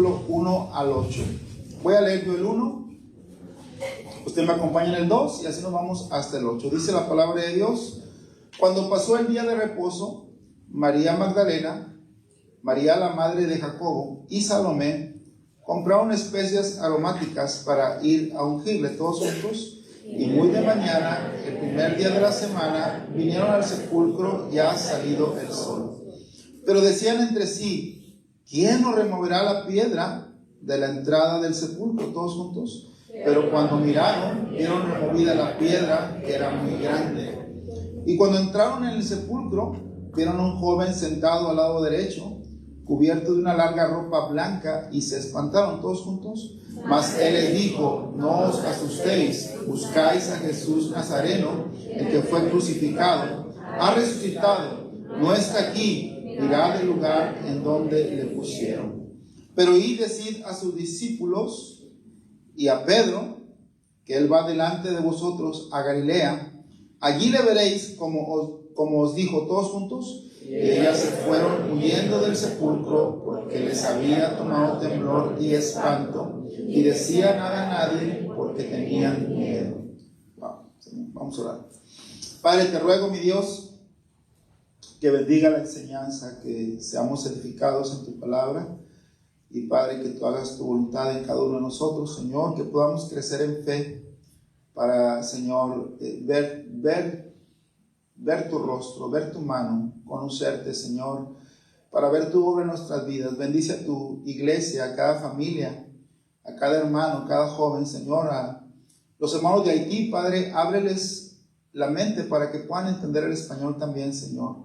1 al 8. Voy a leer yo el 1, usted me acompaña en el 2 y así nos vamos hasta el 8. Dice la palabra de Dios: cuando pasó el día de reposo, María Magdalena, María la madre de Jacobo y Salomé compraron especias aromáticas para ir a ungirle todos juntos. Y muy de mañana, el primer día de la semana, vinieron al sepulcro ya salido el sol. Pero decían entre sí: ¿quién nos removerá la piedra de la entrada del sepulcro? Todos juntos. Pero cuando miraron, vieron removida la piedra, que era muy grande. Y cuando entraron en el sepulcro, vieron a un joven sentado al lado derecho, cubierto de una larga ropa blanca, y se espantaron. Todos juntos. Mas él les dijo: no os asustéis, buscáis a Jesús Nazareno, el que fue crucificado. Ha resucitado, no está aquí, mirad el lugar en donde le pusieron. Pero id, decid a sus discípulos y a Pedro, que él va delante de vosotros a Galilea. Allí le veréis como os dijo. Todos juntos. Y ellas se fueron huyendo del sepulcro, porque les había tomado temblor y espanto, y decían nada a nadie, porque tenían miedo. Wow. Vamos a orar. Padre, te ruego, mi Dios, que bendiga la enseñanza, que seamos edificados en tu palabra, y Padre, que tú hagas tu voluntad en cada uno de nosotros, Señor, que podamos crecer en fe para, Señor, ver tu rostro, ver tu mano, conocerte, Señor, para ver tu obra en nuestras vidas. Bendice a tu iglesia, a cada familia, a cada hermano, a cada joven, Señor, a los hermanos de Haití, Padre, ábreles la mente para que puedan entender el español también, Señor,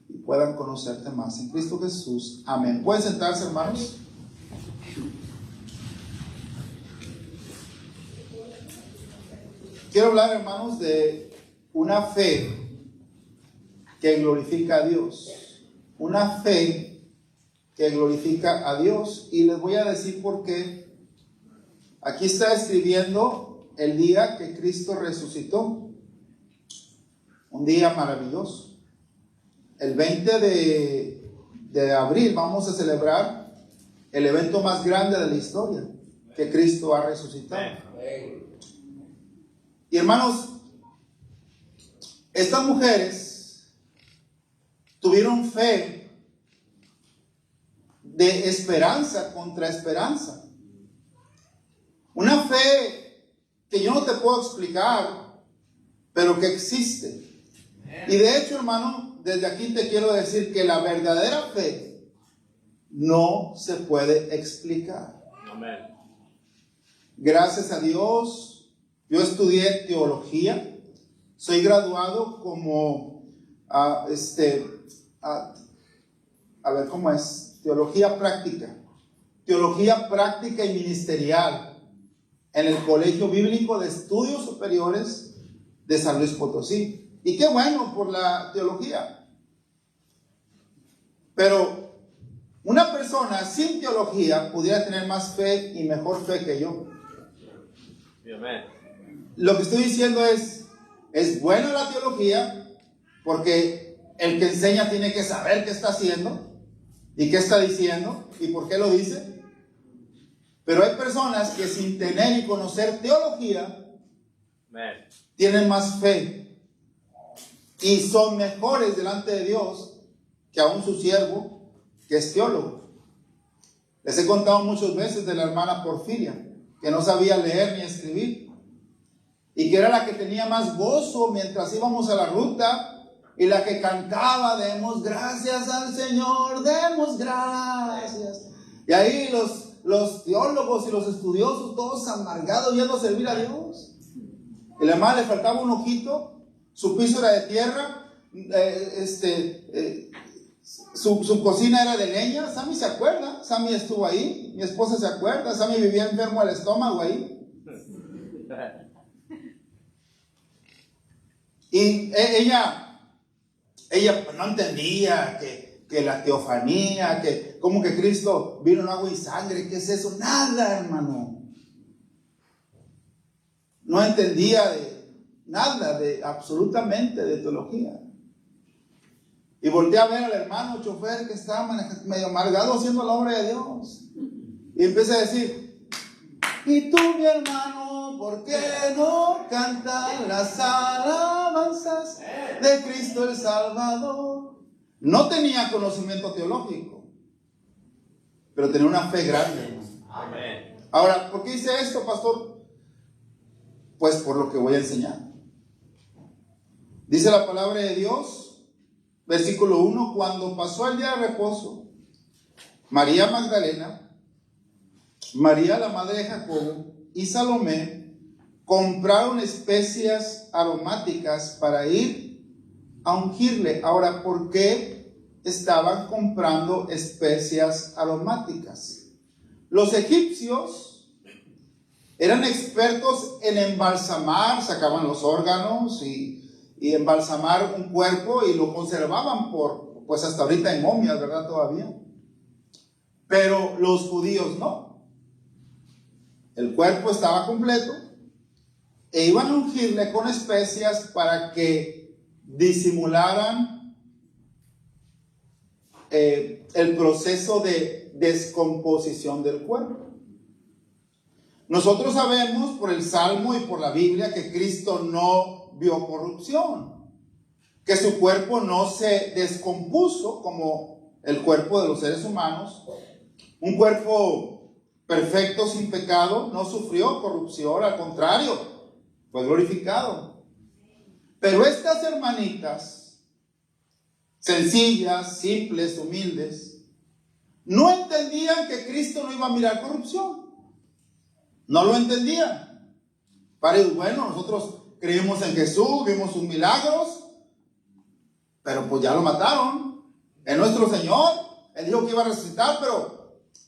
y puedan conocerte más. En Cristo Jesús, amén. ¿Pueden sentarse, hermanos? Quiero hablar, hermanos, de una fe que glorifica a Dios. Una fe que glorifica a Dios. Y les voy a decir por qué. Aquí está escribiendo el día que Cristo resucitó. Un día maravilloso. El 20 de abril vamos a celebrar el evento más grande de la historia, que Cristo ha resucitado. Y hermanos, estas mujeres tuvieron fe de esperanza contra esperanza. Una fe que yo no te puedo explicar, pero que existe. Y de hecho, hermano, desde aquí te quiero decir que la verdadera fe no se puede explicar. Amén. Gracias a Dios, yo estudié teología. Soy graduado como teología práctica y ministerial en el Colegio Bíblico de Estudios Superiores de San Luis Potosí. Y qué bueno por la teología. Pero una persona sin teología pudiera tener más fe y mejor fe que yo. Amén. Lo que estoy diciendo es buena la teología, porque el que enseña tiene que saber qué está haciendo y qué está diciendo y por qué lo dice. Pero hay personas que sin tener y conocer teología, Amén, tienen más fe y son mejores delante de Dios que aún su siervo, que es teólogo. Les he contado muchas veces de la hermana Porfiria, que no sabía leer ni escribir, y que era la que tenía más gozo mientras íbamos a la ruta, y la que cantaba: demos gracias al Señor, demos gracias. Y ahí los teólogos y los estudiosos, todos amargados, yendo a servir a Dios. Y la hermana le faltaba un ojito, su piso era de tierra, su cocina era de leña. Sammy se acuerda, Sammy estuvo ahí, mi esposa se acuerda, Sammy vivía enfermo del estómago ahí. Y ella no entendía que la teofanía, que como que Cristo vino en agua y sangre, ¿qué es eso? Nada, hermano. No entendía absolutamente de teología. Y volteé a ver al hermano chofer que estaba medio amargado haciendo la obra de Dios. Y empieza a decir: y tú, mi hermano, ¿por qué no cantas las alabanzas de Cristo el Salvador? No tenía conocimiento teológico, pero tenía una fe grande, hermano. Amén. Ahora, ¿por qué hice esto, pastor? Pues por lo que voy a enseñar. Dice la palabra de Dios, versículo 1: cuando pasó el día de reposo, María Magdalena, María la madre de Jacobo y Salomé compraron especias aromáticas para ir a ungirle. Ahora, ¿por qué estaban comprando especias aromáticas? Los egipcios eran expertos en embalsamar, sacaban los órganos y embalsamar un cuerpo y lo conservaban pues hasta ahorita en momias, ¿verdad? Todavía. Pero los judíos no. El cuerpo estaba completo e iban a ungirle con especias para que disimularan el proceso de descomposición del cuerpo. Nosotros sabemos por el Salmo y por la Biblia que Cristo no vio corrupción, que su cuerpo no se descompuso como el cuerpo de los seres humanos. Un cuerpo perfecto, sin pecado, no sufrió corrupción, al contrario, fue glorificado. Pero estas hermanitas, sencillas, simples, humildes, no entendían que Cristo no iba a mirar corrupción. No lo entendían. Para ellos, bueno, nosotros creímos en Jesús, vimos sus milagros, pero pues ya lo mataron. Es nuestro Señor. Él dijo que iba a resucitar, pero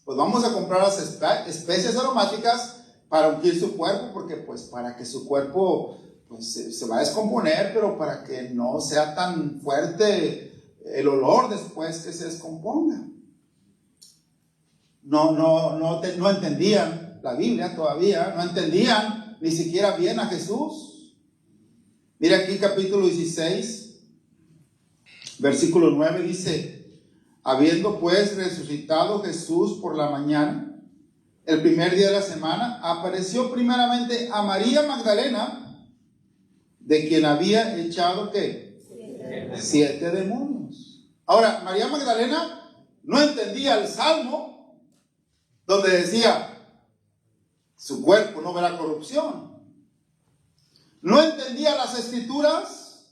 pues vamos a comprar las especias aromáticas para ungir su cuerpo, porque pues para que su cuerpo pues, se va a descomponer, pero para que no sea tan fuerte el olor después que se descomponga. No entendían la Biblia todavía, no entendían ni siquiera bien a Jesús. Mira aquí capítulo 16, versículo 9 dice: habiendo pues resucitado Jesús por la mañana, el primer día de la semana, apareció primeramente a María Magdalena, de quien había echado ¿qué? 7 demonios. Ahora, María Magdalena no entendía el Salmo donde decía: su cuerpo no verá corrupción. No entendía las escrituras,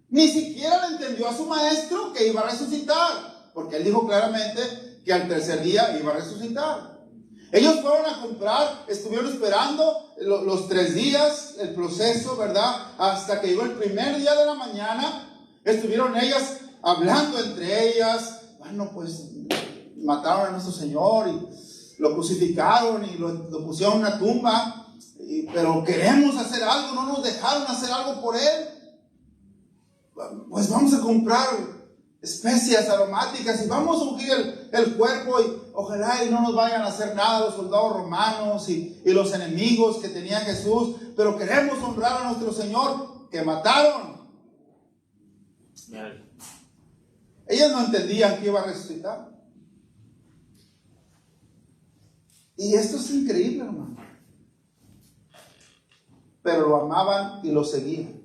ni siquiera le entendió a su maestro que iba a resucitar, porque él dijo claramente que al tercer día iba a resucitar. Ellos fueron a comprar, estuvieron esperando los 3 días, el proceso, ¿verdad? Hasta que llegó el primer día de la mañana, estuvieron ellas hablando entre ellas. Bueno, pues mataron a nuestro Señor y lo crucificaron y lo pusieron en una tumba, pero queremos hacer algo, no nos dejaron hacer algo por él. Pues vamos a comprar especias aromáticas y vamos a ungir el cuerpo, y ojalá y no nos vayan a hacer nada los soldados romanos y los enemigos que tenía Jesús, pero queremos honrar a nuestro Señor que mataron. Ellas no entendían que iba a resucitar. Y esto es increíble, hermano. Pero lo amaban y lo seguían.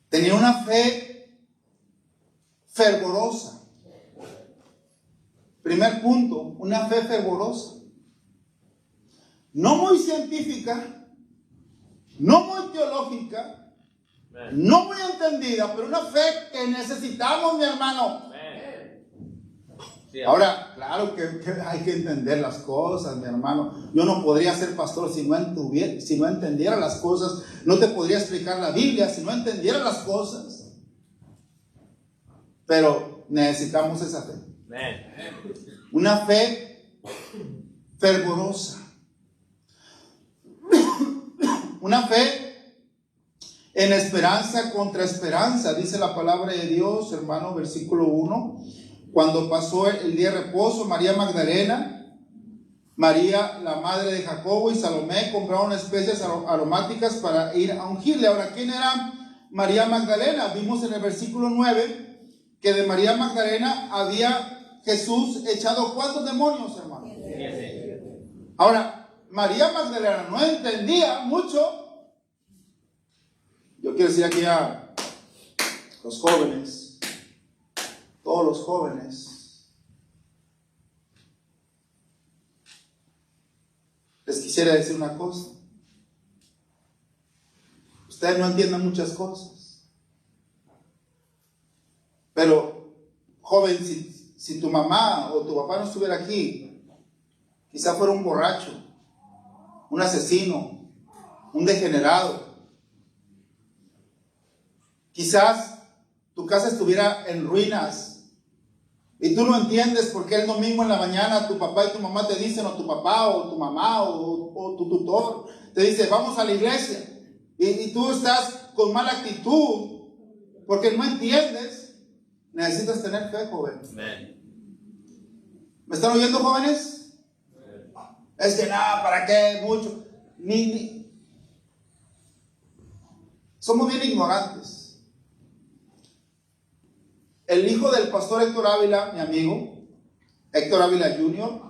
Tenía una fe fervorosa. Primer punto, una fe fervorosa. No muy científica, no muy teológica, no muy entendida, pero una fe que necesitamos, mi hermano. Ahora, claro que hay que entender las cosas, mi hermano. Yo no podría ser pastor si no entendiera las cosas. No te podría explicar la Biblia si no entendiera las cosas. Pero necesitamos esa fe. Una fe fervorosa. Una fe en esperanza contra esperanza. Dice la palabra de Dios, hermano, versículo 1. Cuando pasó el día de reposo, María Magdalena, María la madre de Jacobo y Salomé compraron especias aromáticas para ir a ungirle. Ahora, ¿quién era María Magdalena? Vimos en el versículo 9 que de María Magdalena había Jesús echado ¿cuántos demonios, hermano? 7. Ahora, María Magdalena no entendía mucho. Yo quiero decir aquí a los jóvenes, todos los jóvenes, les quisiera decir una cosa. Ustedes no entienden muchas cosas. Pero, joven, si tu mamá o tu papá no estuviera aquí, quizá fuera un borracho, un asesino, un degenerado. Quizás tu casa estuviera en ruinas y tú no entiendes por qué el domingo en la mañana tu papá y tu mamá te dicen, o tu papá o tu mamá o tu tutor te dice, vamos a la iglesia, y tú estás con mala actitud porque no entiendes. Necesitas tener fe, joven. Amén. ¿Me están oyendo, jóvenes? Es que nada, ¿para qué? Mucho. Somos bien ignorantes. El hijo del pastor Héctor Ávila, mi amigo, Héctor Ávila Jr.,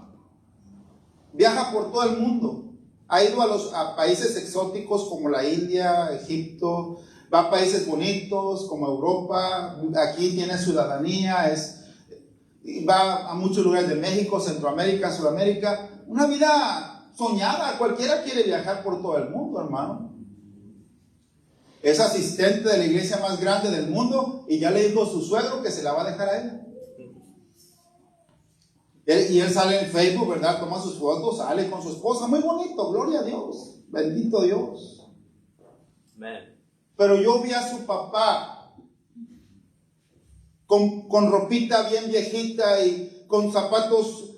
viaja por todo el mundo. Ha ido a países exóticos como la India, Egipto, va a países bonitos como Europa, aquí tiene ciudadanía, va a muchos lugares de México, Centroamérica, Sudamérica. Una vida soñada, cualquiera quiere viajar por todo el mundo, hermano. Es asistente de la iglesia más grande del mundo y ya le dijo a su suegro que se la va a dejar a él. Y él sale en Facebook, ¿verdad? Toma sus fotos, sale con su esposa, muy bonito, gloria a Dios, bendito Dios. Amén. Pero yo vi a su papá con ropita bien viejita y con zapatos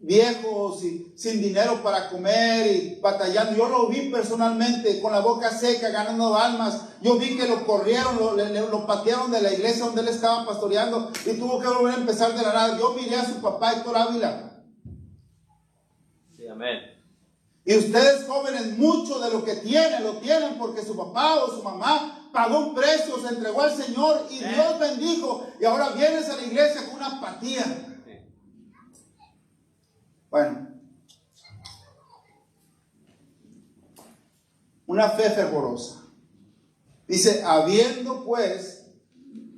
viejos y sin dinero para comer y batallando. Yo lo vi personalmente con la boca seca, ganando almas. Yo vi que lo corrieron, lo patearon de la iglesia donde él estaba pastoreando y tuvo que volver a empezar de la nada. Yo miré a su papá, Héctor Ávila. Sí, amén. Y ustedes, jóvenes, mucho de lo que tienen, lo tienen porque su papá o su mamá pagó un precio, se entregó al Señor y Dios bendijo. Y ahora vienes a la iglesia con una apatía. Bueno, una fe fervorosa. Dice, habiendo pues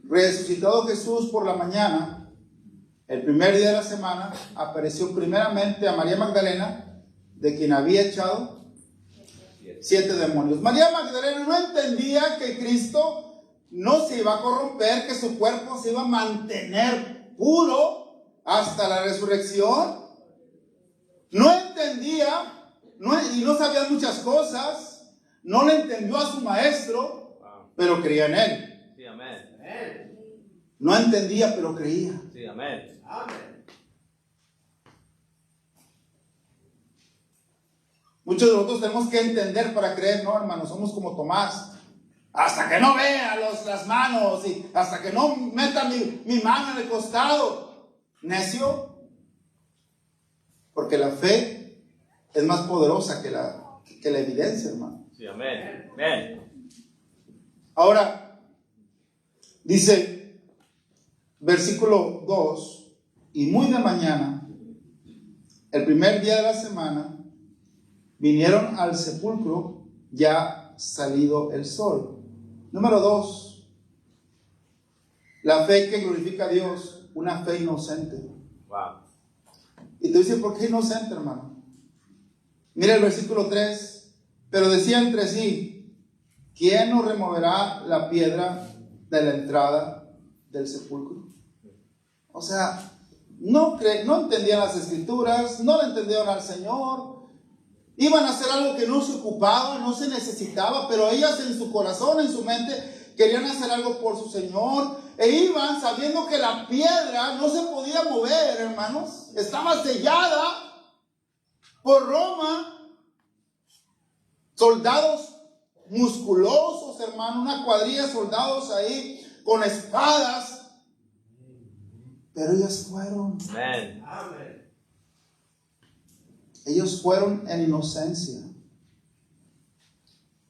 resucitado Jesús por la mañana, el primer día de la semana, apareció primeramente a María Magdalena, de quien había echado 7 demonios. María Magdalena no entendía que Cristo no se iba a corromper, que su cuerpo se iba a mantener puro hasta la resurrección. No entendía, y no sabía muchas cosas, no le entendió a su maestro, pero creía en él. Sí, amén. No entendía, pero creía. Sí, amén. Muchos de nosotros tenemos que entender para creer, no, hermano, somos como Tomás. Hasta que no vea las manos y hasta que no meta mi mano en el costado. Necio. Porque la fe es más poderosa que la evidencia, hermano. Sí, amén. Amén. Ahora, dice, versículo 2, y muy de mañana, el primer día de la semana, vinieron al sepulcro ya salido el sol. Número 2, la fe que glorifica a Dios, una fe inocente. Wow. Y te dice, ¿por qué inocente, hermano? Mira el versículo 3, pero decían entre sí, ¿quién nos removerá la piedra de la entrada del sepulcro? O sea, no entendían las escrituras, no le entendieron al Señor. Iban a hacer algo que no se ocupaba, no se necesitaba, pero ellas en su corazón, en su mente, querían hacer algo por su Señor. E iban sabiendo que la piedra no se podía mover, hermanos. Estaba sellada por Roma. Soldados musculosos, hermano, una cuadrilla de soldados ahí con espadas. Pero ellas fueron. Amén. Ellos fueron en inocencia.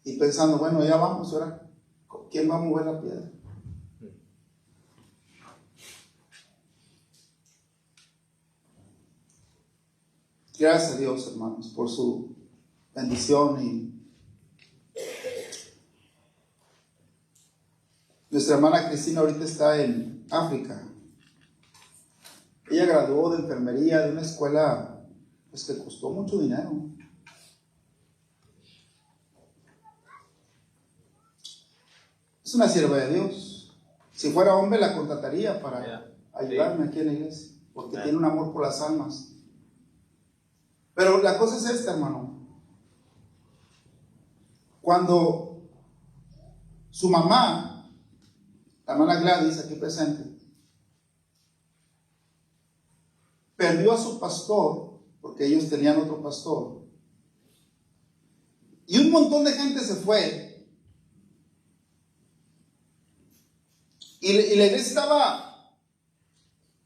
Y pensando, bueno, ya vamos, ahora, ¿quién va a mover la piedra? Gracias a Dios, hermanos, por su bendición. Y nuestra hermana Cristina ahorita está en África. Ella graduó de enfermería de una escuela pues, que costó mucho dinero. Es una sierva de Dios. Si fuera hombre la contrataría para ayudarme aquí en la iglesia, porque tiene un amor por las almas. Pero la cosa es esta, hermano. Cuando su mamá, la hermana Gladys, aquí presente, perdió a su pastor, porque ellos tenían otro pastor, y un montón de gente se fue, y la iglesia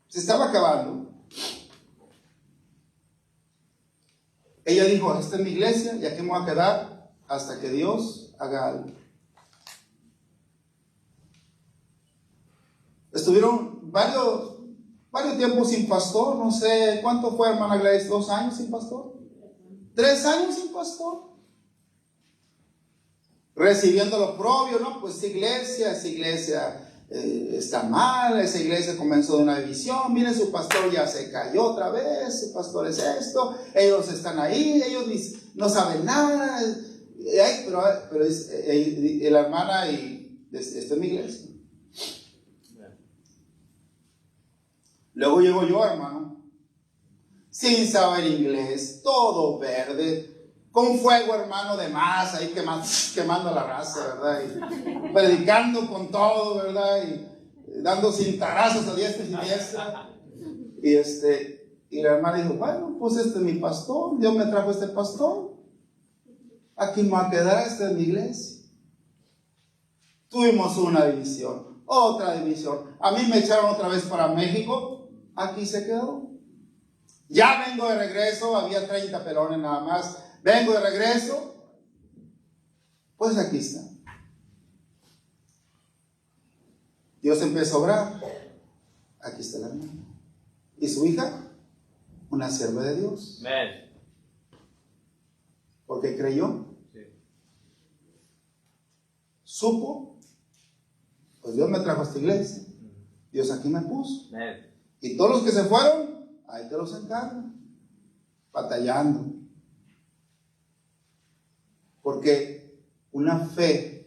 se estaba acabando. Ella dijo: esta es mi iglesia y aquí me voy a quedar hasta que Dios haga algo. Estuvieron varios tiempos sin pastor. No sé cuánto fue, hermana Gladys, 2 años sin pastor, 3 años sin pastor, recibiendo lo propio, ¿no? Pues esa iglesia está mal, esa iglesia comenzó de una división, miren, su pastor ya se cayó otra vez, su pastor es esto, ellos están ahí, ellos no saben nada, pero la hermana, y esta es mi iglesia. Luego llego yo, hermano, sin saber inglés, todo verde, con fuego, hermano, de más, ahí quemando la raza, ¿verdad? Y predicando con todo, ¿verdad? Y dando cintarazos a diestra y siniestra. Y la hermana dijo: bueno, pues este es mi pastor, Dios me trajo este pastor, aquí me va a quedar, esta es mi iglesia. Tuvimos una división, otra división. A mí me echaron otra vez para México, aquí se quedó. Ya vengo de regreso, había 30 pelones nada más. Vengo de regreso, pues aquí está. Dios empezó a obrar. Aquí está la hermana. ¿Y su hija? Una sierva de Dios. Amén. Porque creyó. Sí. Supo. Pues Dios me trajo a esta iglesia. Dios aquí me puso. Amén. Y todos los que se fueron, ahí te los encargo. Batallando. Porque una fe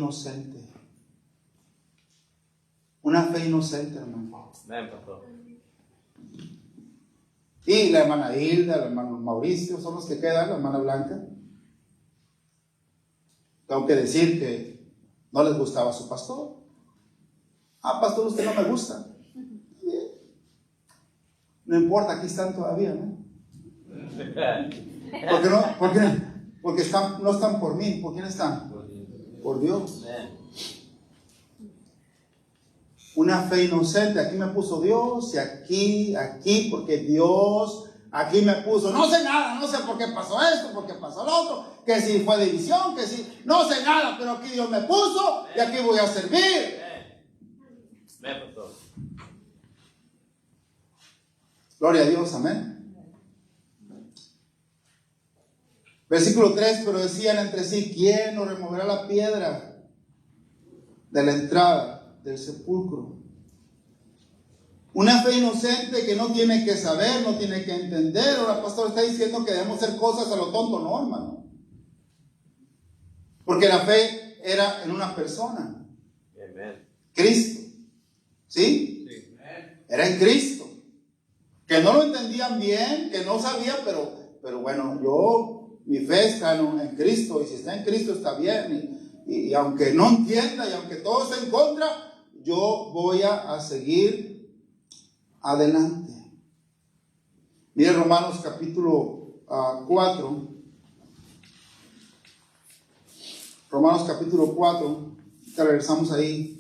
inocente, hermano. Amén, pastor. Y la hermana Hilda, el hermano Mauricio, son los que quedan, la hermana Blanca. Tengo que decir que no les gustaba su pastor. Pastor, usted no me gusta. Bien. No importa, aquí están todavía, ¿no? Porque no están por mí. ¿Por quién están? Por Dios. Una fe inocente. Aquí me puso Dios, y aquí, porque Dios aquí me puso. No sé nada, no sé por qué pasó esto, por qué pasó lo otro, que si fue división, que si, no sé nada, pero aquí Dios me puso y aquí voy a servir. Amén, pastor. Gloria a Dios, amén. Versículo 3, pero decían entre sí: ¿quién nos removerá la piedra de la entrada del sepulcro? Una fe inocente que no tiene que saber, no tiene que entender. Ahora el pastor está diciendo que debemos hacer cosas a lo tonto, no, hermano. Porque la fe era en una persona. Amén. Cristo. ¿Sí? Sí. Era en Cristo. Que no lo entendían bien, que no sabían, pero bueno, mi fe está en Cristo, y si está en Cristo está bien, y aunque no entienda, y aunque todo esté en contra, yo voy a seguir adelante. Mire Romanos capítulo 4. Romanos capítulo 4, regresamos ahí.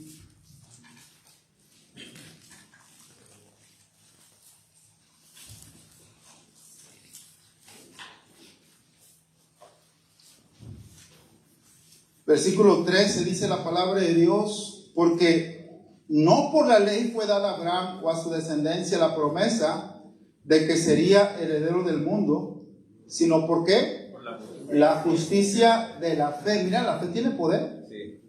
Versículo 13 dice la palabra de Dios: porque no por la ley fue dada a Abraham o a su descendencia la promesa, de que sería heredero del mundo, sino ¿por qué? Por la La justicia de la fe. Mira, la fe tiene poder. Sí.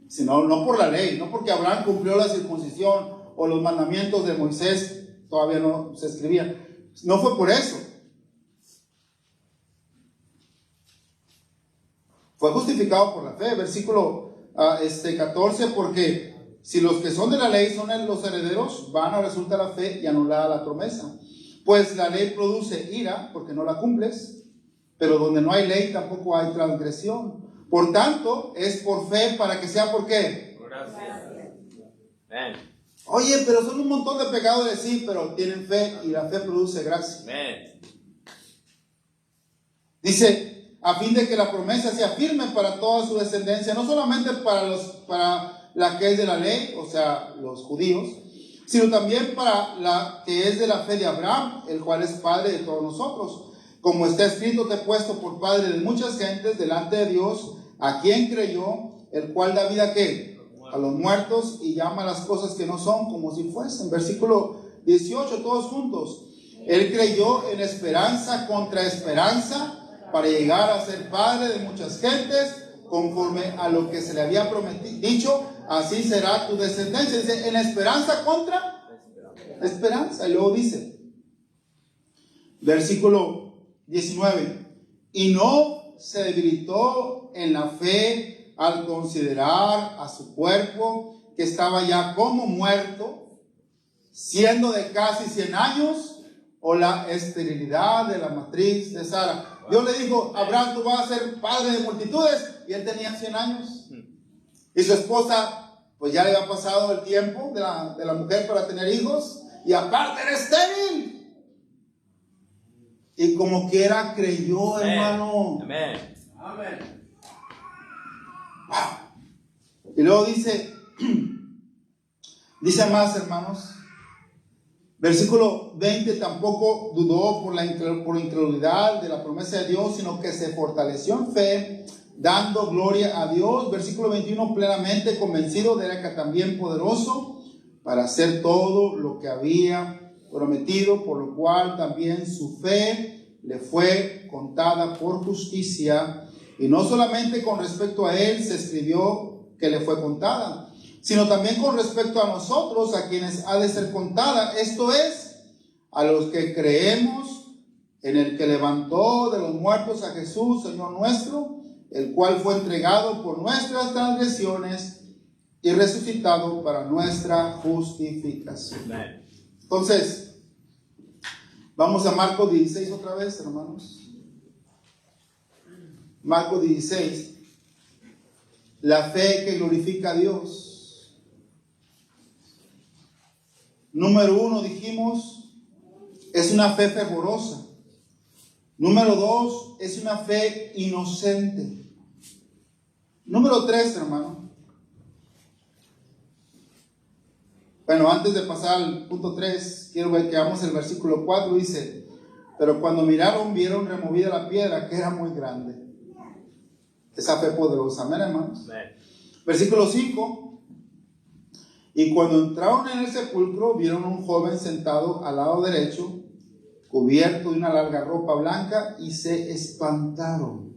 Sino no por la ley, no porque Abraham cumplió la circuncisión o los mandamientos de Moisés, todavía no se escribían. No fue por eso. Fue justificado por la fe. Versículo 14, porque si los que son de la ley son los herederos, vana resulta la fe y anulada la promesa. Pues la ley produce ira porque no la cumples, pero donde no hay ley tampoco hay transgresión. Por tanto, es por fe para que sea ¿por qué? Por gracia. Amén. Oye, pero son un montón de pecadores, sí, pero tienen fe y la fe produce gracia. Amén. Dice, a fin de que la promesa sea firme para toda su descendencia, no solamente para la que es de la ley, o sea, los judíos, sino también para la que es de la fe de Abraham, el cual es padre de todos nosotros. Como está escrito, te he puesto por padre de muchas gentes delante de Dios, a quien creyó, el cual da vida ¿qué? A los muertos y llama las cosas que no son como si fuesen. Versículo 18, todos juntos. Él creyó en esperanza contra esperanza para llegar a ser padre de muchas gentes, conforme a lo que se le había prometido, dicho, así será tu descendencia. Dice, en esperanza contra esperanza. Y luego dice, versículo 19, y no se debilitó en la fe al considerar a su cuerpo que estaba ya como muerto, siendo de casi 100 años, o la esterilidad de la matriz de Sara. Dios le dijo, Abraham, tú vas a ser padre de multitudes, y él tenía 100 años. Y su esposa, pues ya le había pasado el tiempo de la mujer para tener hijos, y aparte era estéril. Y como quiera creyó, hermano. Amén. Amén. Wow. Y luego dice más, hermanos. Versículo 20, tampoco dudó por incredulidad de la promesa de Dios, sino que se fortaleció en fe, dando gloria a Dios. Versículo 21, plenamente convencido de que también poderoso para hacer todo lo que había prometido, por lo cual también su fe le fue contada por justicia. Y no solamente con respecto a él se escribió que le fue contada, sino también con respecto a nosotros, a quienes ha de ser contada. Esto es, a los que creemos en el que levantó de los muertos a Jesús, Señor nuestro, el cual fue entregado por nuestras transgresiones y resucitado para nuestra justificación. Amén. Entonces, vamos a Marcos 16 otra vez, hermanos. Marcos 16. La fe que glorifica a Dios. Número 1, dijimos, es una fe fervorosa. Número 2, es una fe inocente. Número 3, hermano. Bueno, antes de pasar al punto 3, quiero ver que vamos al versículo 4, dice, pero cuando miraron, vieron removida la piedra, que era muy grande. Esa fe poderosa, amén, hermanos. Amén. Versículo 5, y cuando entraron en el sepulcro, vieron un joven sentado al lado derecho, cubierto de una larga ropa blanca, y se espantaron.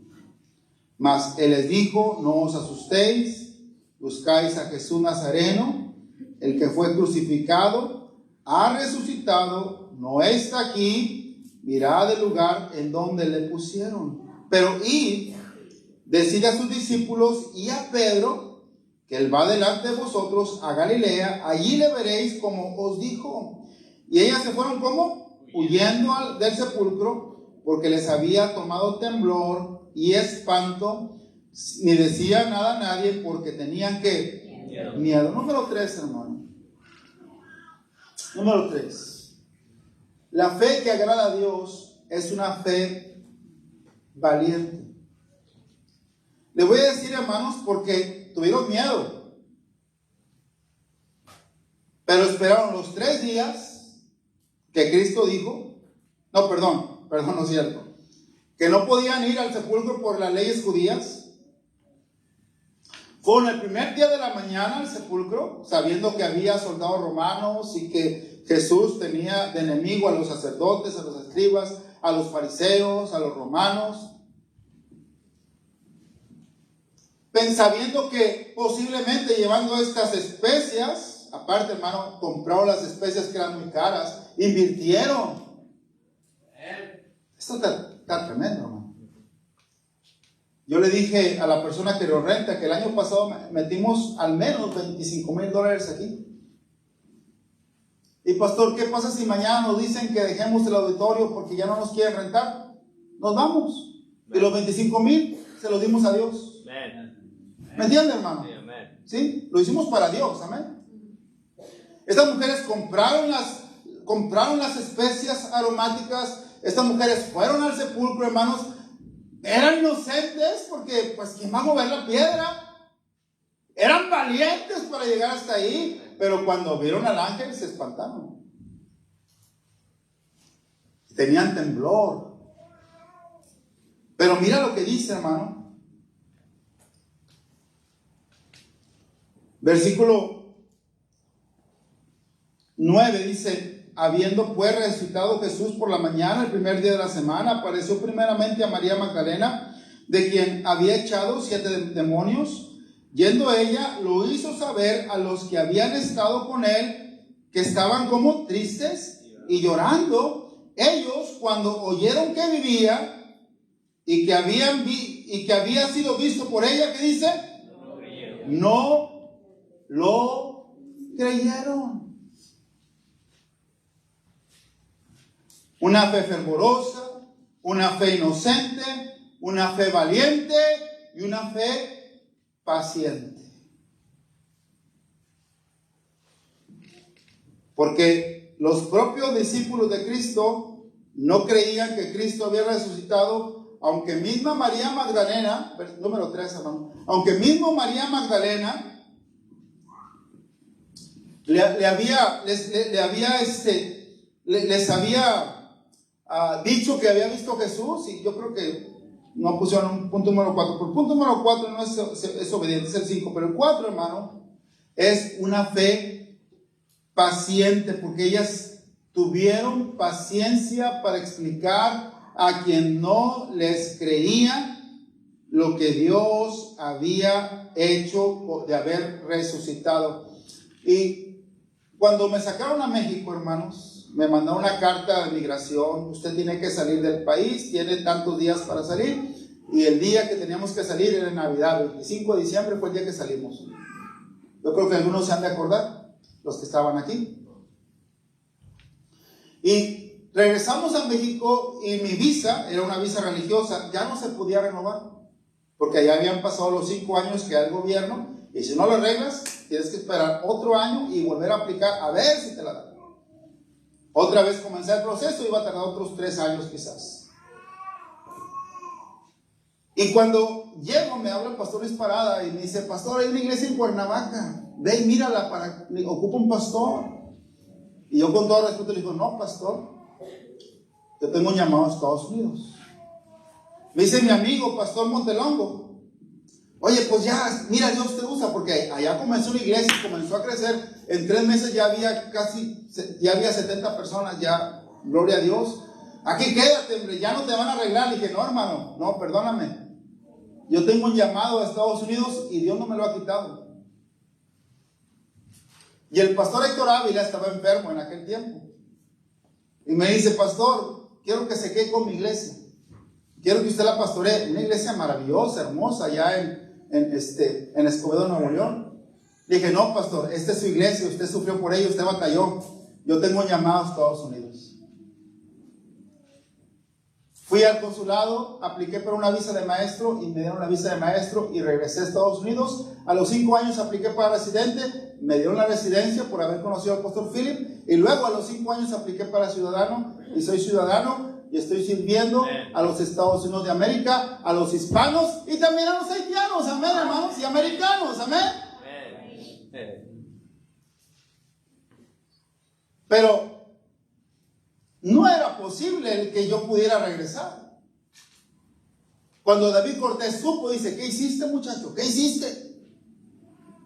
Mas él les dijo, no os asustéis, buscáis a Jesús Nazareno, el que fue crucificado, ha resucitado, no está aquí, mirad el lugar en donde le pusieron. Pero id, decid a sus discípulos y a Pedro, que él va delante de vosotros a Galilea, allí le veréis como os dijo. Y ellas se fueron como huyendo del sepulcro, porque les había tomado temblor y espanto, ni decían nada a nadie, porque tenían que miedo. Número 3, hermano. Número 3. La fe que agrada a Dios es una fe valiente. Le voy a decir, hermanos, porque tuvieron miedo, pero esperaron los 3 días que Cristo dijo, no es cierto, que no podían ir al sepulcro por las leyes judías. Fueron el primer día de la mañana al sepulcro, sabiendo que había soldados romanos y que Jesús tenía de enemigo a los sacerdotes, a los escribas, a los fariseos, a los romanos, sabiendo que posiblemente llevando estas especias, aparte, hermano, compraron las especias que eran muy caras, invirtieron. Esto está tremendo, hermano. Yo le dije a la persona que lo renta que el año pasado metimos al menos $25,000 aquí. Y pastor, ¿qué pasa si mañana nos dicen que dejemos el auditorio porque ya no nos quieren rentar? Nos vamos. Y los 25,000 se los dimos a Dios. ¿Me entiende, hermano? ¿Sí? Lo hicimos para Dios, amén. Estas mujeres compraron las especias aromáticas. Estas mujeres fueron al sepulcro, hermanos. Eran inocentes porque, pues, ¿quién va a mover la piedra? Eran valientes para llegar hasta ahí, pero cuando vieron al ángel se espantaron. Tenían temblor. Pero mira lo que dice, hermano. Versículo 9 dice: habiendo pues resucitado Jesús por la mañana, el primer día de la semana, apareció primeramente a María Magdalena, de quien había echado 7 demonios. Yendo ella, lo hizo saber a los que habían estado con él, que estaban como tristes y llorando. Ellos, cuando oyeron que vivía y que había sido visto por ella, ¿qué dice? No lo creyeron. Una fe fervorosa, una fe inocente, una fe valiente y una fe paciente. Porque los propios discípulos de Cristo no creían que Cristo había resucitado, aunque misma María Magdalena, número 3, hermano, aunque mismo María Magdalena les había dicho que había visto a Jesús. Y yo creo que no pusieron un punto número 4. Pero el punto número 4 no es obediente, es el 5. Pero el 4, hermano, es una fe paciente, porque ellas tuvieron paciencia para explicar a quien no les creía lo que Dios había hecho de haber resucitado. Y cuando me sacaron a México, hermanos, me mandaron una carta de migración. Usted tiene que salir del país, tiene tantos días para salir. Y el día que teníamos que salir era en Navidad, 25 de diciembre fue el día que salimos. Yo creo que algunos se han de acordar, los que estaban aquí. Y regresamos a México y mi visa, era una visa religiosa, ya no se podía renovar, porque ya habían pasado los 5 años que da el gobierno, y si no lo arreglas, tienes que esperar otro año y volver a aplicar a ver si te la dan. Otra vez comencé el proceso, iba a tardar otros 3 años quizás. Y cuando llego, me habla el pastor Luis Parada y me dice: pastor, hay una iglesia en Cuernavaca, ve y mírala, ocupa un pastor. Y yo con todo respeto le digo: no, pastor, yo tengo un llamado a Estados Unidos. Me dice mi amigo, pastor Montelongo: oye, pues ya, mira, Dios te usa, porque allá comenzó una iglesia, comenzó a crecer. En 3 meses ya había 70 personas, ya, gloria a Dios. Aquí quédate, hombre, ya no te van a arreglar. Le dije: no, hermano, no, perdóname. Yo tengo un llamado a Estados Unidos y Dios no me lo ha quitado. Y el pastor Héctor Ávila estaba enfermo en aquel tiempo. Y me dice: pastor, quiero que se quede con mi iglesia. Quiero que usted la pastoree. Una iglesia maravillosa, hermosa, allá en Escobedo, Nuevo León. Le dije: no, pastor, esta es su iglesia, usted sufrió por ello, usted batalló. Yo tengo un llamado a Estados Unidos. Fui al consulado, apliqué para una visa de maestro y me dieron la visa de maestro y regresé a Estados Unidos. A los 5 años apliqué para residente, me dieron la residencia por haber conocido al pastor Philip, y luego a los 5 años apliqué para ciudadano y soy ciudadano y estoy sirviendo a los Estados Unidos de América, a los hispanos y también a los haitianos, amén, hermanos, y americanos, amén. Pero no era posible el que yo pudiera regresar. Cuando David Cortés supo, dice: ¿qué hiciste, muchacho? ¿Qué hiciste?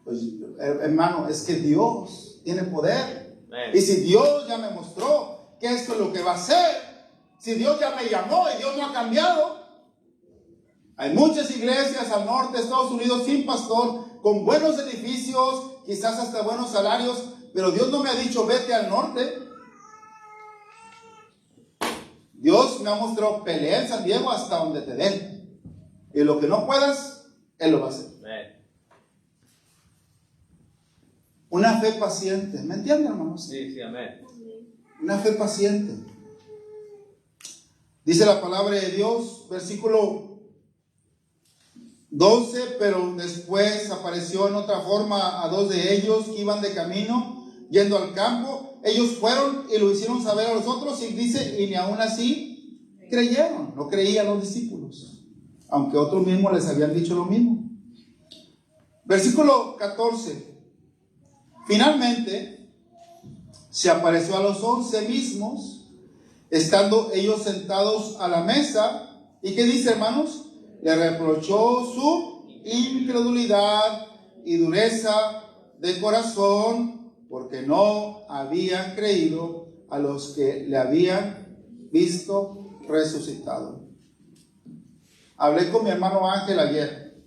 Pues, hermano, es que Dios tiene poder. Y si Dios ya me mostró que esto es lo que va a ser, si Dios ya me llamó y Dios no ha cambiado. Hay muchas iglesias al norte de Estados Unidos sin pastor, con buenos edificios, quizás hasta buenos salarios, pero Dios no me ha dicho vete al norte. Dios me ha mostrado pelea en San Diego hasta donde te den. Y lo que no puedas, Él lo va a hacer. Una fe paciente. ¿Me entienden, hermanos? Sí, amén. Una fe paciente. Dice la palabra de Dios, versículo 12, pero después apareció en otra forma a dos de ellos que iban de camino, yendo al campo. Ellos fueron y lo hicieron saber a los otros, y dice, y ni aún así creyeron. No creían los discípulos, aunque otros mismos les habían dicho lo mismo. Versículo 14. Finalmente se apareció a los 11 mismos, estando ellos sentados a la mesa. ¿Y qué dice, hermanos? Le reprochó su incredulidad y dureza de corazón, porque no habían creído a los que le habían visto resucitado. Hablé con mi hermano Ángel ayer.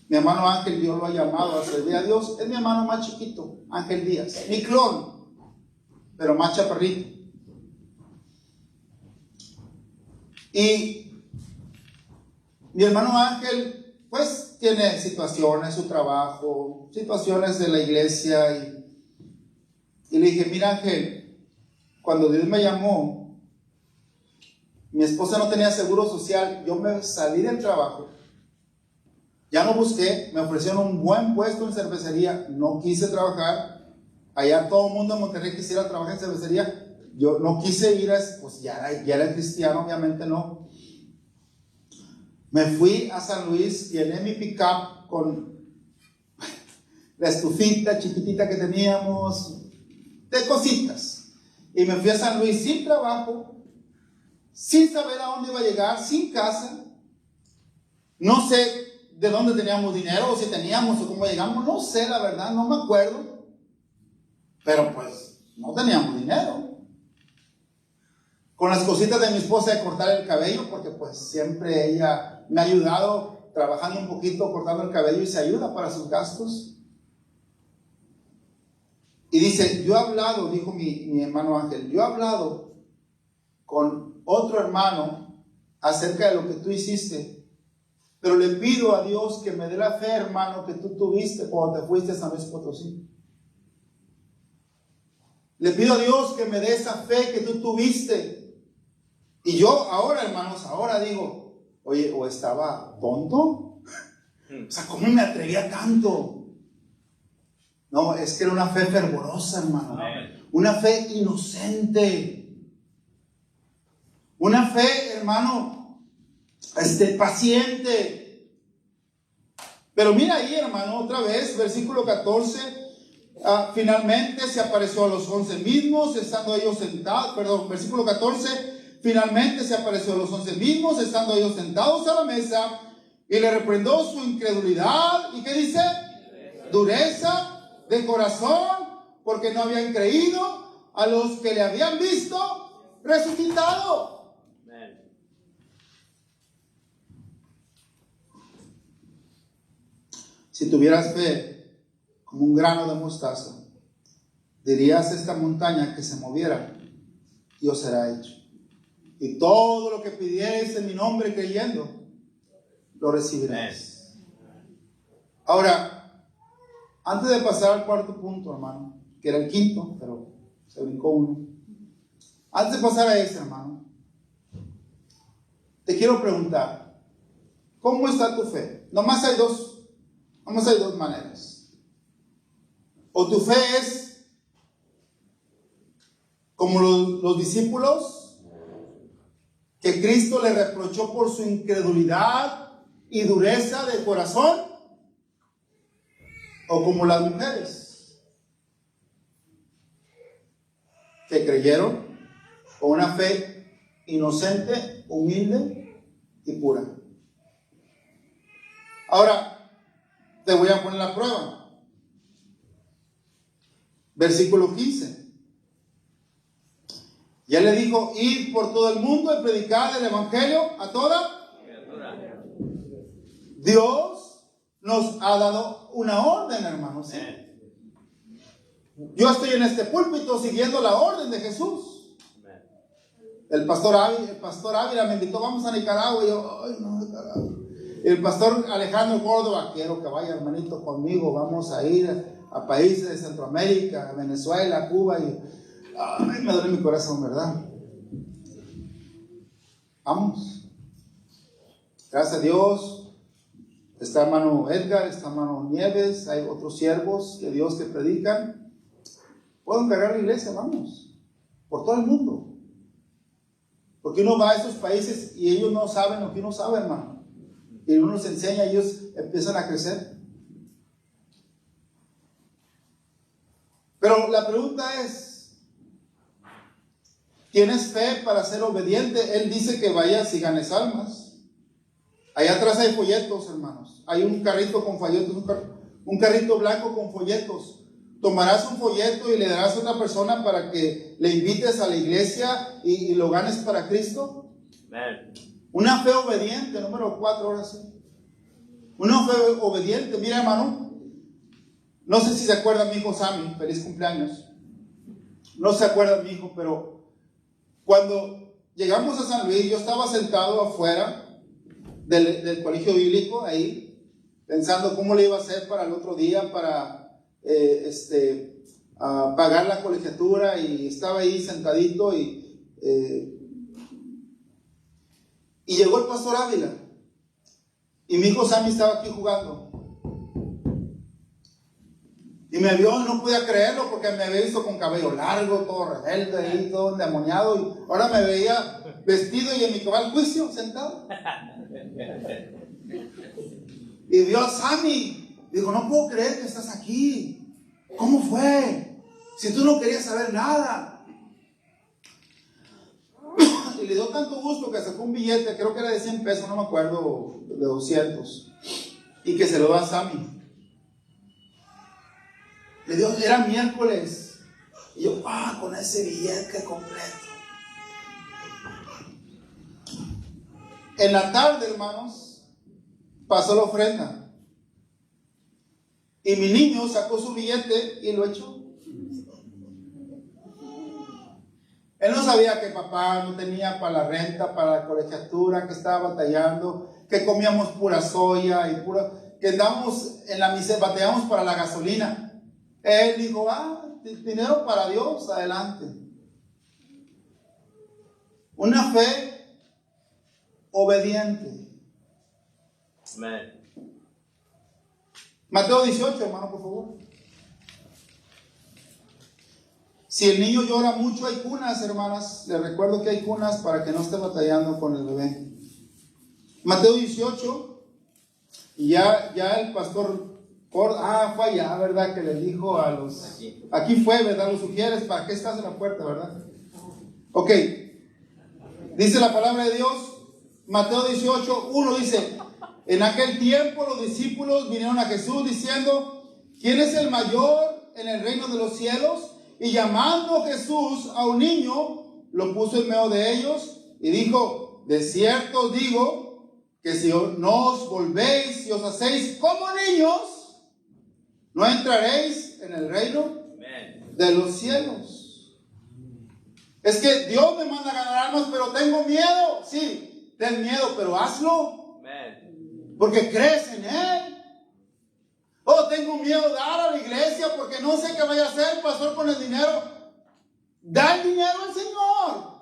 Mi hermano Ángel, Dios lo ha llamado a servir a Dios. Es mi hermano más chiquito, Ángel Díaz, mi clon, pero más chaparrito. Y mi hermano Ángel, pues, tiene situaciones, su trabajo, situaciones de la iglesia. Y le dije, mira, Ángel, cuando Dios me llamó, mi esposa no tenía seguro social. Yo me salí del trabajo. Ya no busqué, me ofrecieron un buen puesto en cervecería, no quise trabajar. Allá todo el mundo en Monterrey quisiera trabajar en cervecería. Yo no quise ir, pues ya era cristiano, obviamente no. Me fui a San Luis, llené mi pick-up con la estufita chiquitita que teníamos, de cositas. Y me fui a San Luis sin trabajo, sin saber a dónde iba a llegar, sin casa. No sé de dónde teníamos dinero, o si teníamos, o cómo llegamos, no sé, la verdad, no me acuerdo. Pero pues, no teníamos dinero. Con las cositas de mi esposa de cortar el cabello, porque pues siempre ella me ha ayudado trabajando un poquito, cortando el cabello, y se ayuda para sus gastos. Y dice, yo he hablado, dijo mi hermano Ángel, yo he hablado con otro hermano acerca de lo que tú hiciste, pero le pido a Dios que me dé la fe, hermano, que tú tuviste cuando te fuiste a San Luis Potosí. Le pido a Dios que me dé esa fe que tú tuviste. Y yo ahora, hermanos, ahora digo, oye, o estaba tonto. O sea, ¿cómo me atrevía tanto? No, es que era una fe fervorosa, hermano. Una fe inocente. Una fe, hermano, paciente. Pero mira ahí, hermano, otra vez, versículo 14. Finalmente se apareció a los 11 mismos, estando ellos sentados. Perdón, versículo 14. Finalmente se apareció a los 11 mismos, estando ellos sentados a la mesa, y le reprendió su incredulidad. ¿Y qué dice? Dureza de corazón, porque no habían creído a los que le habían visto resucitado. Si tuvieras fe como un grano de mostaza, dirías a esta montaña que se moviera, y os será hecho. Y todo lo que pidierais en mi nombre creyendo, lo recibiréis. Ahora, antes de pasar al cuarto punto, hermano, que era el quinto, pero se brincó uno. Antes de pasar a ese, hermano, te quiero preguntar, ¿cómo está tu fe? Nomás hay dos maneras. O tu fe es como los discípulos, que Cristo le reprochó por su incredulidad y dureza de corazón, o como las mujeres que creyeron con una fe inocente, humilde y pura. Ahora te voy a poner la prueba. Versículo 15. Ya le dijo, id por todo el mundo y predicad el evangelio a toda criatura. Dios nos ha dado una orden, hermanos. ¿Sí? Yo estoy en este púlpito siguiendo la orden de Jesús. El pastor Ávila me invitó, vamos a Nicaragua. Y yo, ay, no, Nicaragua. El pastor Alejandro Córdoba, quiero que vaya, hermanito, conmigo. Vamos a ir a países de Centroamérica, a Venezuela, a Cuba. Y ay, me duele mi corazón, ¿verdad? Vamos. Gracias a Dios. Está hermano Edgar, está hermano Nieves, hay otros siervos de Dios que predican. Puedo encargar la iglesia, vamos, por todo el mundo. Porque uno va a esos países y ellos no saben lo que uno sabe, hermano. Y uno les enseña, ellos empiezan a crecer. Pero la pregunta es, ¿tienes fe para ser obediente? Él dice que vayas y ganes almas. Allá atrás hay folletos, hermanos. Hay un carrito con folletos, un carrito blanco con folletos. Tomarás un folleto y le darás a otra persona para que le invites a la iglesia y lo ganes para Cristo. Amen. Una fe obediente, número 4, ahora sí. Una fe obediente. Mira, hermano, no sé si se acuerda mi hijo Sammy, feliz cumpleaños. No se acuerda mi hijo, pero cuando llegamos a San Luis, yo estaba sentado afuera del colegio bíblico, ahí, pensando cómo le iba a hacer para el otro día, para pagar la colegiatura, y estaba ahí sentadito y llegó el pastor Ávila y mi hijo Sammy estaba aquí jugando y me vio y no podía creerlo porque me había visto con cabello largo, todo rebelde ahí, todo endemoniado, y ahora me veía vestido y en mi cabal juicio sentado. Y vio a Sammy, dijo, no puedo creer que estás aquí. ¿Cómo fue? Si tú no querías saber nada. Y le dio tanto gusto que sacó un billete, creo que era de 100 pesos, no me acuerdo, de 200, y que se lo da a Sammy. Le dio, era miércoles, y yo, con ese billete completo. En la tarde, hermanos, pasó la ofrenda. Y mi niño sacó su billete y lo echó. Él no sabía que papá no tenía para la renta, para la colegiatura, que estaba batallando, que comíamos pura soya y que andábamos en la miseria, batallamos para la gasolina. Él dijo, dinero para Dios, adelante. Una fe obediente. Amen. Mateo 18, hermano, por favor. Si el niño llora mucho, hay cunas, hermanas. Les recuerdo que hay cunas para que no esté batallando con el bebé. Mateo 18. Y ya el pastor fue allá, ¿verdad? Que le dijo a los... Aquí fue, ¿verdad? Los sugieres, ¿para qué estás en la puerta, verdad? Ok. Dice la palabra de Dios, Mateo 18, 1 dice, en aquel tiempo los discípulos vinieron a Jesús diciendo, ¿quién es el mayor en el reino de los cielos? Y llamando Jesús a un niño, lo puso en medio de ellos y dijo, de cierto os digo, que si no os volvéis y os hacéis como niños, no entraréis en el reino de los cielos. Es que Dios me manda a ganar almas, pero tengo miedo. Sí, ten miedo, pero hazlo. Porque crees en Él. Tengo miedo de dar a la iglesia porque no sé qué vaya a hacer el pastor con el dinero. Da el dinero al Señor.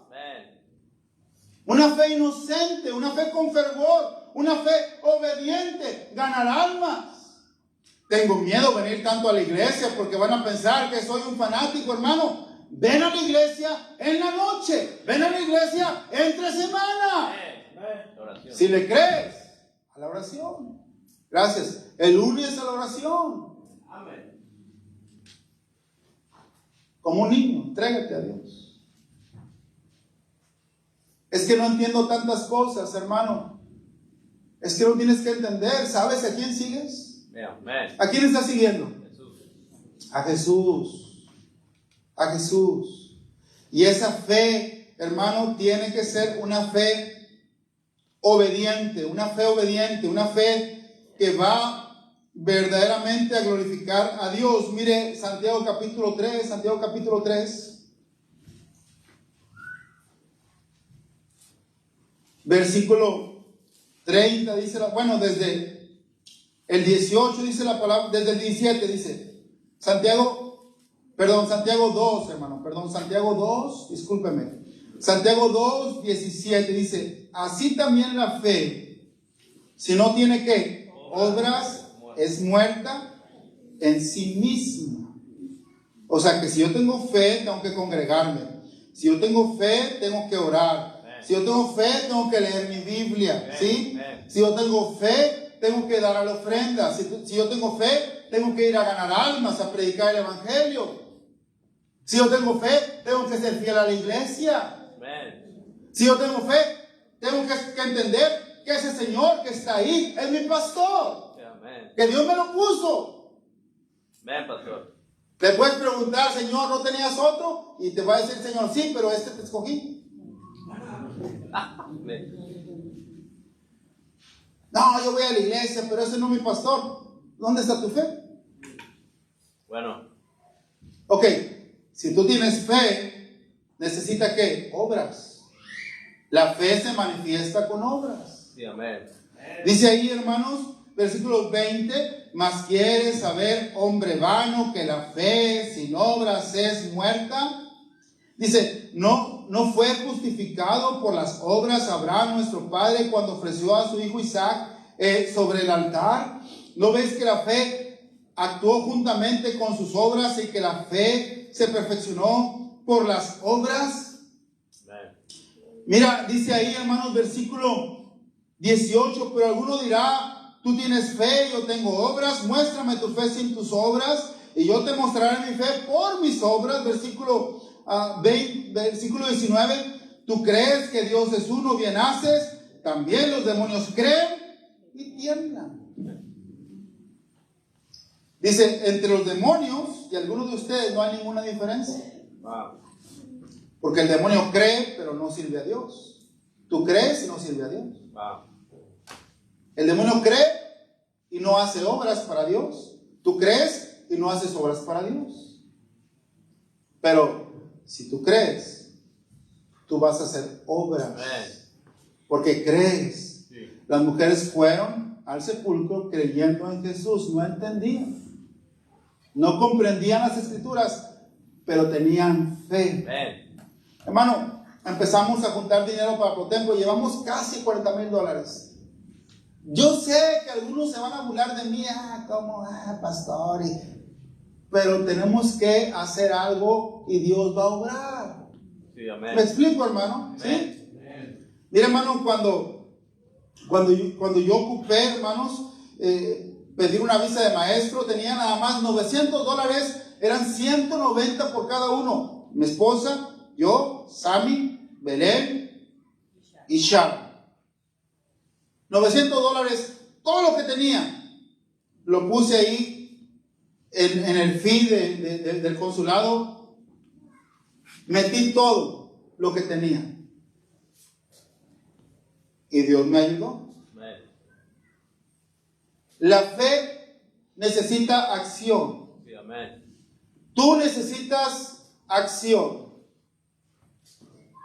Una fe inocente, una fe con fervor, una fe obediente, ganar almas. Tengo miedo de venir tanto a la iglesia porque van a pensar que soy un fanático, hermano. Ven a la iglesia en la noche, ven a la iglesia entre semana. Si le crees, a la oración. Gracias. El lunes a la oración. Amén. Como un niño, entrégate a Dios. Es que no entiendo tantas cosas, hermano. Es que no tienes que entender. ¿Sabes a quién sigues? ¿A quién estás siguiendo? A Jesús. A Jesús. Y esa fe hermano, tiene que ser una fe obediente, una fe que va verdaderamente a glorificar a Dios. Mire Santiago capítulo 3, versículo 30, dice, desde el 18 dice la palabra, desde el 17 dice, Santiago 2, hermano, Santiago 2, discúlpeme, Santiago 2, 17 dice, así también la fe, si no tiene ¿qué? Obras, es muerta en sí misma. O sea que si yo tengo fe, tengo que congregarme. Si yo tengo fe, tengo que orar. Si yo tengo fe, tengo que leer mi Biblia, ¿sí? Si yo tengo fe, tengo que dar a la ofrenda. Si yo tengo fe, tengo que ir a ganar almas, a predicar el Evangelio. Si yo tengo fe, tengo que ser fiel a la iglesia. Si yo tengo fe, tengo que entender que ese Señor que está ahí es mi pastor. Que Dios me lo puso. Pastor. Le puedes preguntar, Señor, ¿no tenías otro? Y te va a decir, Señor, sí, pero este te escogí. No, yo voy a la iglesia, pero ese no es mi pastor. ¿Dónde está tu fe? Bueno. Ok, si tú tienes fe, necesita ¿qué? Obras. La fe se manifiesta con obras. Sí, amén. Dice ahí, hermanos, versículo 20, mas quieres saber, hombre vano, que la fe sin obras es muerta. Dice, no fue justificado por las obras Abraham, nuestro padre, cuando ofreció a su hijo Isaac sobre el altar. ¿No ves que la fe actuó juntamente con sus obras y que la fe se perfeccionó por las obras? Mira, dice ahí, hermanos, versículo 18, pero alguno dirá, tú tienes fe, yo tengo obras, muéstrame tu fe sin tus obras, y yo te mostraré mi fe por mis obras. Versículo 19, tú crees que Dios es uno, bien haces, también los demonios creen y tiemblan. Dice, entre los demonios y algunos de ustedes no hay ninguna diferencia. Porque el demonio cree, pero no sirve a Dios. Tú crees y no sirve a Dios. El demonio cree y no hace obras para Dios. Tú crees y no haces obras para Dios. Pero si tú crees, tú vas a hacer obras. Porque crees. Las mujeres fueron al sepulcro creyendo en Jesús. No entendían. No comprendían las escrituras, pero tenían fe. Hermano, empezamos a juntar dinero para Protemplo. Llevamos casi $40,000. Yo sé que algunos se van a burlar de mí, pastor, pero tenemos que hacer algo y Dios va a obrar. Sí, amén. ¿Me explico, hermano? ¿Sí? Mira, hermano, cuando yo ocupé, hermanos, pedir una visa de maestro, tenía nada más $900, eran 190 por cada uno. Mi esposa, yo, Sammy, Belén y Sharon. $900, todo lo que tenía, lo puse ahí en el fee del consulado. Metí todo lo que tenía. Y Dios me ayudó. La fe necesita acción. Sí, amén. Tú necesitas acción.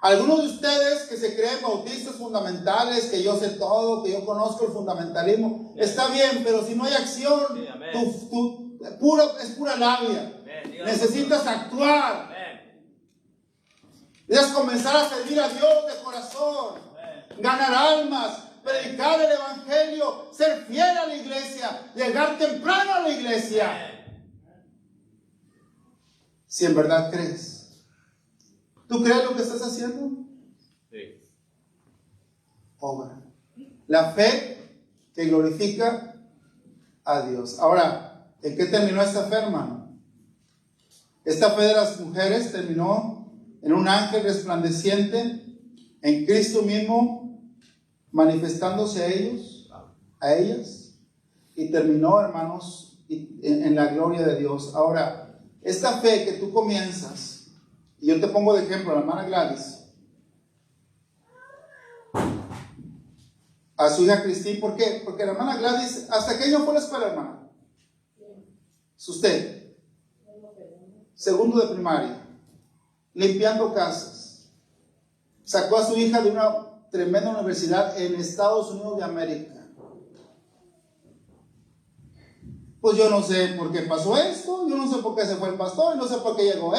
Algunos de ustedes que se creen bautistas fundamentales, que yo sé todo, que yo conozco el fundamentalismo, está bien, pero si no hay acción, sí, es pura labia. Necesitas actuar. Necesitas comenzar a servir a Dios de corazón, ganar almas, predicar el Evangelio, ser fiel a la iglesia, llegar temprano a la iglesia. Si en verdad crees. ¿Tú crees lo que estás haciendo? Sí. Obra. La fe que glorifica a Dios. Ahora, ¿en qué terminó esta fe, hermano? Esta fe de las mujeres terminó en un ángel resplandeciente, en Cristo mismo, manifestándose a ellas, y terminó, hermanos, en la gloria de Dios. Ahora, esta fe que tú comienzas, y yo te pongo de ejemplo a la hermana Gladys, a su hija Cristín. ¿Por qué? Porque la hermana Gladys, ¿hasta qué año fue a la escuela, hermana? ¿Es usted? Segundo de primaria, limpiando casas. Sacó a su hija de una tremenda universidad en Estados Unidos de América. Pues yo no sé por qué pasó esto, yo no sé por qué se fue el pastor, no sé por qué llegó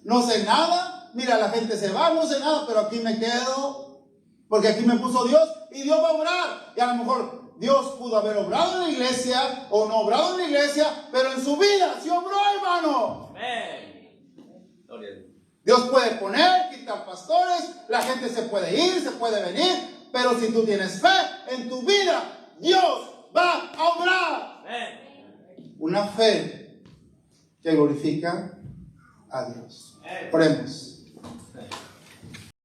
no sé nada. Mira, la gente se va, no sé nada, pero aquí me quedo, porque aquí me puso Dios y Dios va a obrar. Y a lo mejor Dios pudo haber obrado en la iglesia o no obrado en la iglesia, pero en su vida sí obró, hermano. Amén. Gloria a Dios. Dios puede poner, quitar pastores, la gente se puede ir, se puede venir, pero si tú tienes fe en tu vida, Dios va a obrar. Amén. Una fe que glorifica a Dios. Oremos.